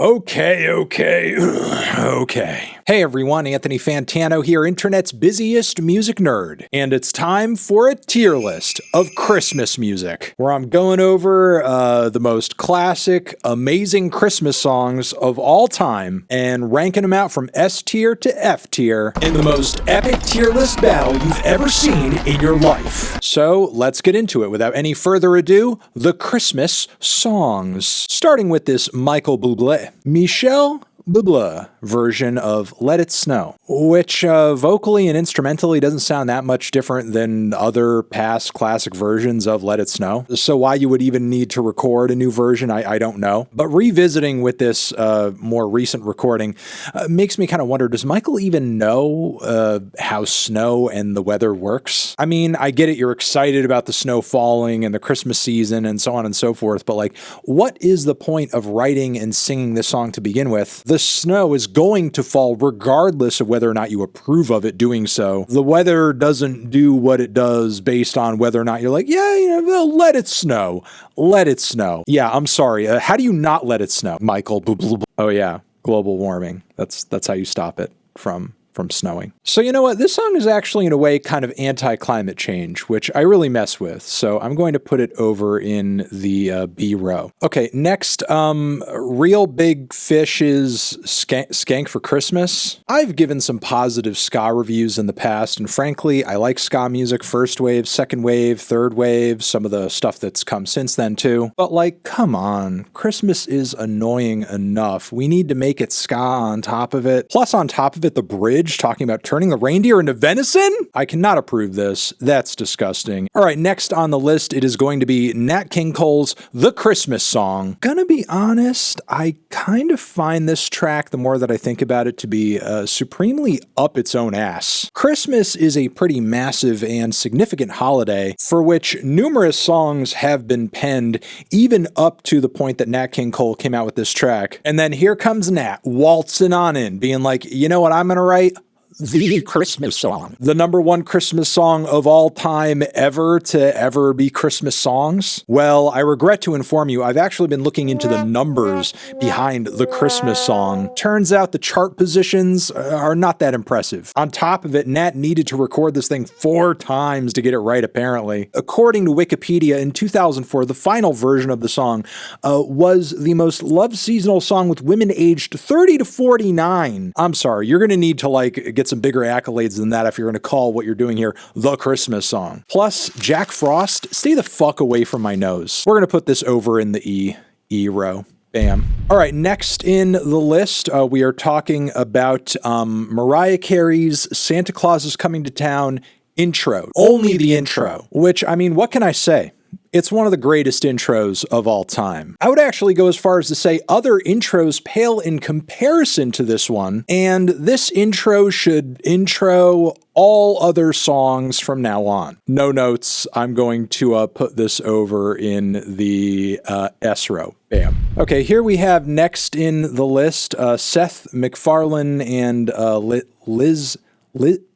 Okay. Okay. Hey everyone, Anthony Fantano here, internet's busiest music nerd. And it's time for a tier list of Christmas music, where I'm going over the most classic, amazing Christmas songs of all time, and ranking them out from S tier to F tier in the most epic tier list battle you've ever seen in your life. So let's get into it. Without any further ado, the Christmas songs. Starting with this Michael Michel Bublé version of Let It Snow, which vocally and instrumentally doesn't sound that much different than other past classic versions of Let It Snow. So why you would even need to record a new version, I don't know. But revisiting with this more recent recording makes me kind of wonder, does Michael even know how snow and the weather works? I mean, I get it, you're excited about the snow falling and the Christmas season and so on and so forth, but like, what is the point of writing and singing this song to begin with? The snow is going to fall regardless of whether or not you approve of it doing so. The weather doesn't do what it does based on whether or not you're like, yeah, let it snow. Let it snow. Yeah, I'm sorry. How do you not let it snow, Michael? Oh yeah, global warming. That's how you stop it from snowing. So you know what? This song is actually in a way kind of anti-climate change, which I really mess with. So I'm going to put it over in the B row. Okay, next, Real Big Fish's Skank for Christmas. I've given some positive ska reviews in the past, and frankly, I like ska music, first wave, second wave, third wave, some of the stuff that's come since then too. But like, come on, Christmas is annoying enough. We need to make it ska on top of it. Plus on top of it, the bridge talking about turning the reindeer into venison? I cannot approve this. That's disgusting. All right, next on the list, it is going to be Nat King Cole's The Christmas Song. Gonna be honest, I kind of find this track, the more that I think about it, to be supremely up its own ass. Christmas is a pretty massive and significant holiday for which numerous songs have been penned, even up to the point that Nat King Cole came out with this track. And then here comes Nat, waltzing on in, being like, you know what I'm gonna write? The Christmas song. The #1 Christmas song of all time ever to ever be Christmas songs? Well, I regret to inform you, I've actually been looking into the numbers behind the Christmas song. Turns out the chart positions are not that impressive. On top of it, Nat needed to record this thing 4 times to get it right, apparently. According to Wikipedia, in 2004, the final version of the song was the most loved seasonal song with women aged 30 to 49. I'm sorry, you're gonna need to like get some bigger accolades than that if you're going to call what you're doing here the Christmas song. Plus, Jack Frost, stay the fuck away from my nose. We're going to put this over in the E row. Bam. All right, next in the list, we are talking about Mariah Carey's Santa Claus is Coming to Town intro. Only the intro. Which, I mean, what can I say? It's one of the greatest intros of all time. I would actually go as far as to say other intros pale in comparison to this one, and this intro should intro all other songs from now on. No notes. I'm going to put this over in the S row. Bam. Okay, here we have next in the list, Seth MacFarlane and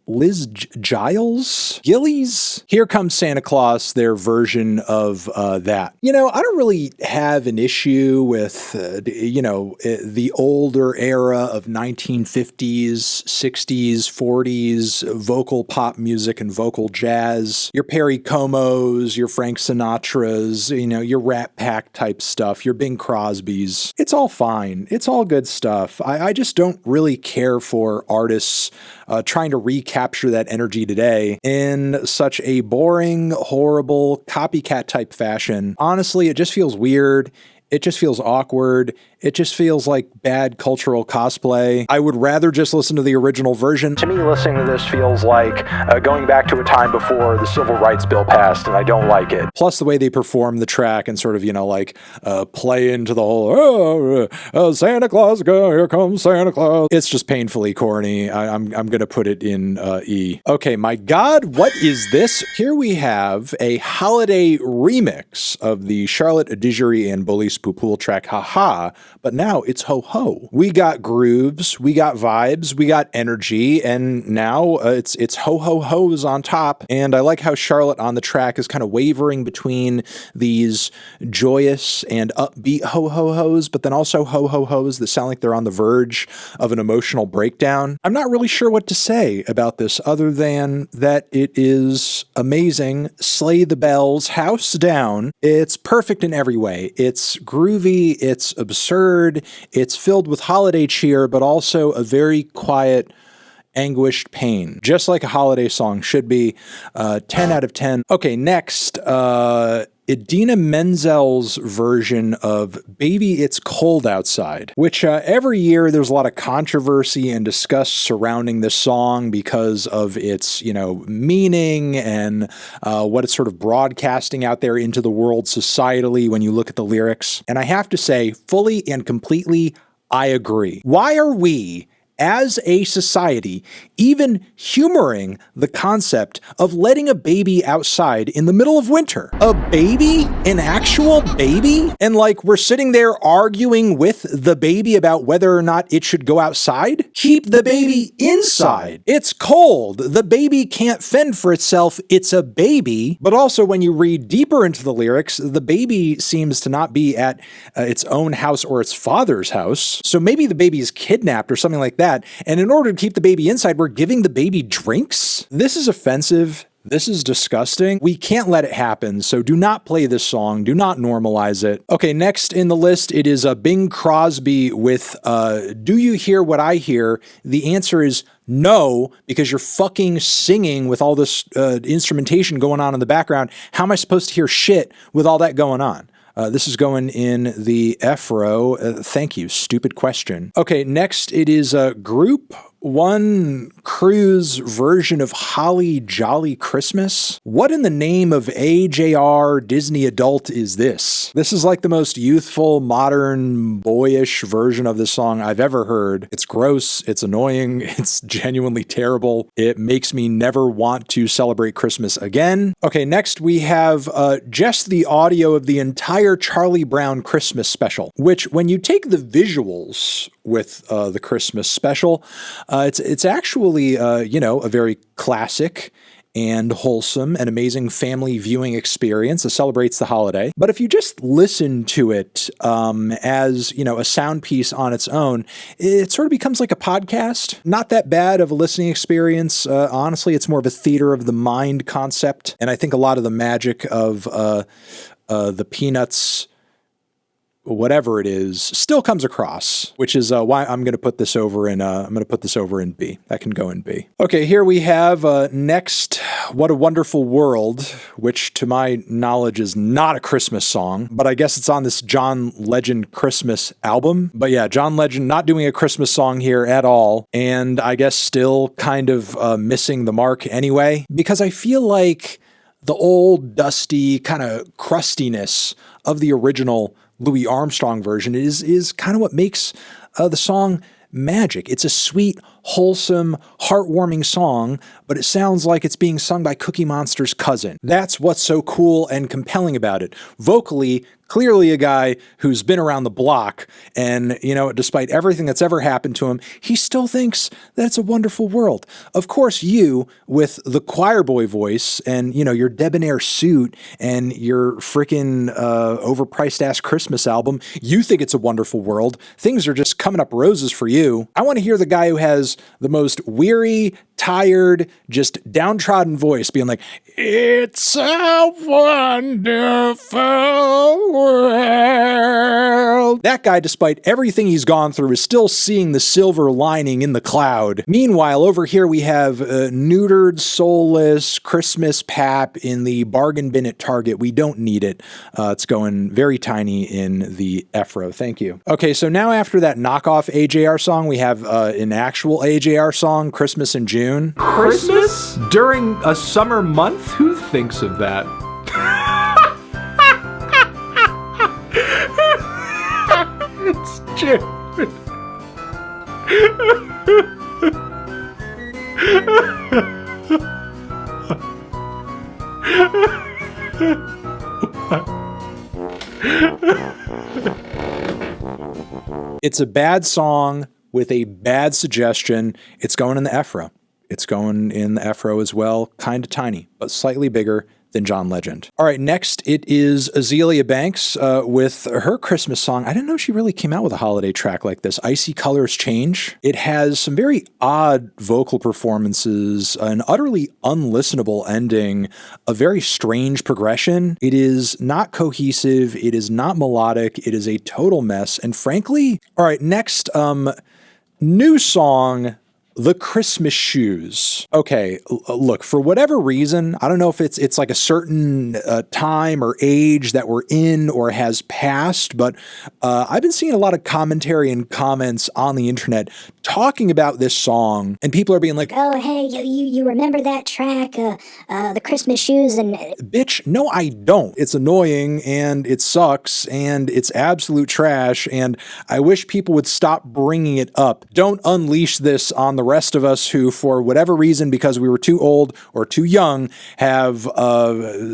Liz Giles? Gillies? Here Comes Santa Claus, their version of that. You know, I don't really have an issue with, the older era of 1950s, 60s, 40s vocal pop music and vocal jazz. Your Perry Comos, your Frank Sinatras, your Rat Pack type stuff, your Bing Crosbys. It's all fine. It's all good stuff. I just don't really care for artists trying to recapture that energy today in such a boring, horrible, copycat type fashion. Honestly, it just feels weird. It just feels awkward. It just feels like bad cultural cosplay. I would rather just listen to the original version. To me, listening to this feels like going back to a time before the Civil Rights Bill passed, and I don't like it. Plus the way they perform the track and sort of, play into the whole, Santa Claus, here comes Santa Claus. It's just painfully corny. I'm going to put it in E. Okay, my God, what is this? Here we have a holiday remix of the Charlotte Adigéry and Bully Spoopul track, haha, but now it's ho-ho. We got grooves, we got vibes, we got energy, and now it's ho-ho-ho's on top. And I like how Charlotte on the track is kind of wavering between these joyous and upbeat ho-ho-ho's, but then also ho-ho-ho's that sound like they're on the verge of an emotional breakdown. I'm not really sure what to say about this other than that it is amazing. Slay the bells, house down. It's perfect in every way. It's groovy, it's absurd, it's filled with holiday cheer, but also a very quiet, anguished pain, just like a holiday song should be. 10 out of 10. Okay, next, Idina Menzel's version of Baby It's Cold Outside, which every year there's a lot of controversy and discuss surrounding this song because of its, meaning and what it's sort of broadcasting out there into the world societally when you look at the lyrics. And I have to say, fully and completely, I agree. Why are we, as a society, even humoring the concept of letting a baby outside in the middle of winter? A baby? An actual baby? And we're sitting there arguing with the baby about whether or not it should go outside? Keep the baby inside. It's cold. The baby can't fend for itself. It's a baby. But also, when you read deeper into the lyrics, the baby seems to not be at its own house or its father's house. So maybe the baby is kidnapped or something like that. And in order to keep the baby inside, we're giving the baby drinks? This is offensive. This is disgusting. We can't let it happen, so do not play this song. Do not normalize it. Okay, next in the list, it is Bing Crosby with Do You Hear What I Hear? The answer is no, because you're fucking singing with all this instrumentation going on in the background. How am I supposed to hear shit with all that going on? This is going in the F row. Thank you. Stupid question. Okay, next it is Group 1 Crew's version of Holly Jolly Christmas. What in the name of AJR Disney adult is this? This is like the most youthful, modern, boyish version of this song I've ever heard. It's gross, it's annoying, it's genuinely terrible. It makes me never want to celebrate Christmas again. Okay, next we have just the audio of the entire Charlie Brown Christmas special, which when you take the visuals with the Christmas special, it's actually, a very classic and wholesome and amazing family viewing experience. It celebrates the holiday. But if you just listen to it as, a sound piece on its own, it sort of becomes like a podcast. Not that bad of a listening experience. Honestly, it's more of a theater of the mind concept. And I think a lot of the magic of the Peanuts, whatever it is, still comes across, which is why I'm going to put this over in B. That can go in B. Okay, here we have next, What a Wonderful World, which to my knowledge is not a Christmas song, but I guess it's on this John Legend Christmas album. But yeah, John Legend not doing a Christmas song here at all, and I guess still kind of missing the mark anyway, because I feel like the old, dusty, kind of crustiness of the original Louis Armstrong version is kind of what makes the song magic. It's a sweet, wholesome, heartwarming song, but it sounds like it's being sung by Cookie Monster's cousin. That's what's so cool and compelling about it. Vocally, clearly a guy who's been around the block, and, despite everything that's ever happened to him, he still thinks that it's a wonderful world. Of course, you, with the choir boy voice and, your debonair suit and your freaking overpriced-ass Christmas album, you think it's a wonderful world. Things are just coming up roses for you. I want to hear the guy who has the most weary, tired, just downtrodden voice being like, "It's a wonderful world." That guy, despite everything he's gone through, is still seeing the silver lining in the cloud. Meanwhile, over here we have neutered, soulless Christmas pap in the bargain bin at Target. We don't need it. It's going very tiny in the F row. Thank you. Okay, so now after that knockoff AJR song, we have an actual AJR song, Christmas in June. Christmas? During a summer month? Who thinks of that? It's June. It's a bad song with a bad suggestion. It's going in the F row. It's going in the F row as well. Kind of tiny, but slightly bigger than John Legend. All right, next it is Aelia Banks with her Christmas song. I didn't know she really came out with a holiday track like this. Icy Colors Change. It has some very odd vocal performances, an utterly unlistenable ending, a very strange progression. It is not cohesive. It is not melodic. It is a total mess. And frankly, all right, next, new song, The Christmas Shoes. Okay, look, for whatever reason, I don't know if it's like a certain time or age that we're in or has passed, but I've been seeing a lot of commentary and comments on the internet talking about this song, and people are being like, "Oh, hey, you remember that track, The Christmas Shoes?" And bitch, no, I don't. It's annoying, and it sucks, and it's absolute trash, and I wish people would stop bringing it up. Don't unleash this on the rest of us who, for whatever reason, because we were too old or too young, have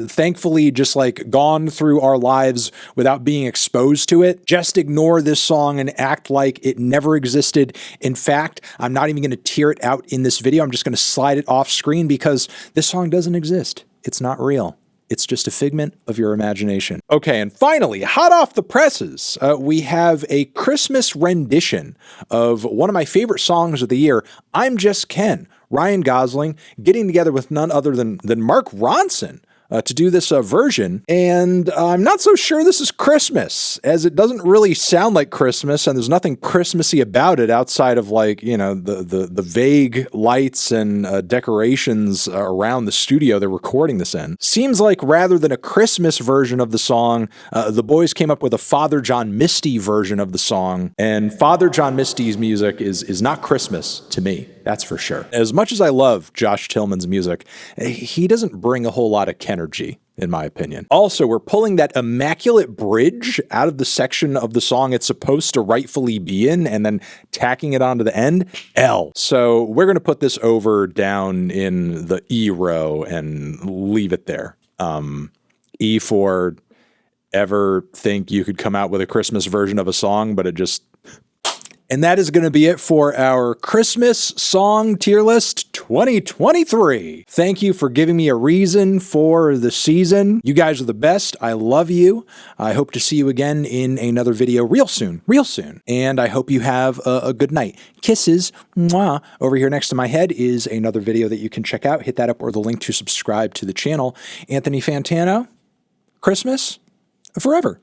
thankfully just like gone through our lives without being exposed to it. Just ignore this song and act like it never existed. In fact, I'm not even going to tear it out in this video. I'm just going to slide it off screen because this song doesn't exist. It's not real. It's just a figment of your imagination. Okay, and finally, hot off the presses, we have a Christmas rendition of one of my favorite songs of the year, I'm Just Ken. Ryan Gosling getting together with none other than Mark Ronson to do this version, and I'm not so sure this is Christmas, as it doesn't really sound like Christmas, and there's nothing Christmassy about it outside of, like, you know, the vague lights and decorations around the studio they're recording this in. Seems like rather than a Christmas version of the song, the boys came up with a Father John Misty version of the song, and Father John Misty's music is not Christmas to me. That's for sure. As much as I love Josh Tillman's music, he doesn't bring a whole lot of Kenergy, in my opinion. Also, we're pulling that immaculate bridge out of the section of the song it's supposed to rightfully be in and then tacking it onto the end. L. So we're going to put this over down in the E row and leave it there. E for ever think you could come out with a Christmas version of a song, but it just... And that is going to be it for our Christmas Song Tier List 2023. Thank you for giving me a reason for the season. You guys are the best. I love you. I hope to see you again in another video real soon. And I hope you have a good night. Kisses. Mwah. Over here next to my head is another video that you can check out. Hit that up or the link to subscribe to the channel. Anthony Fantano, Christmas forever.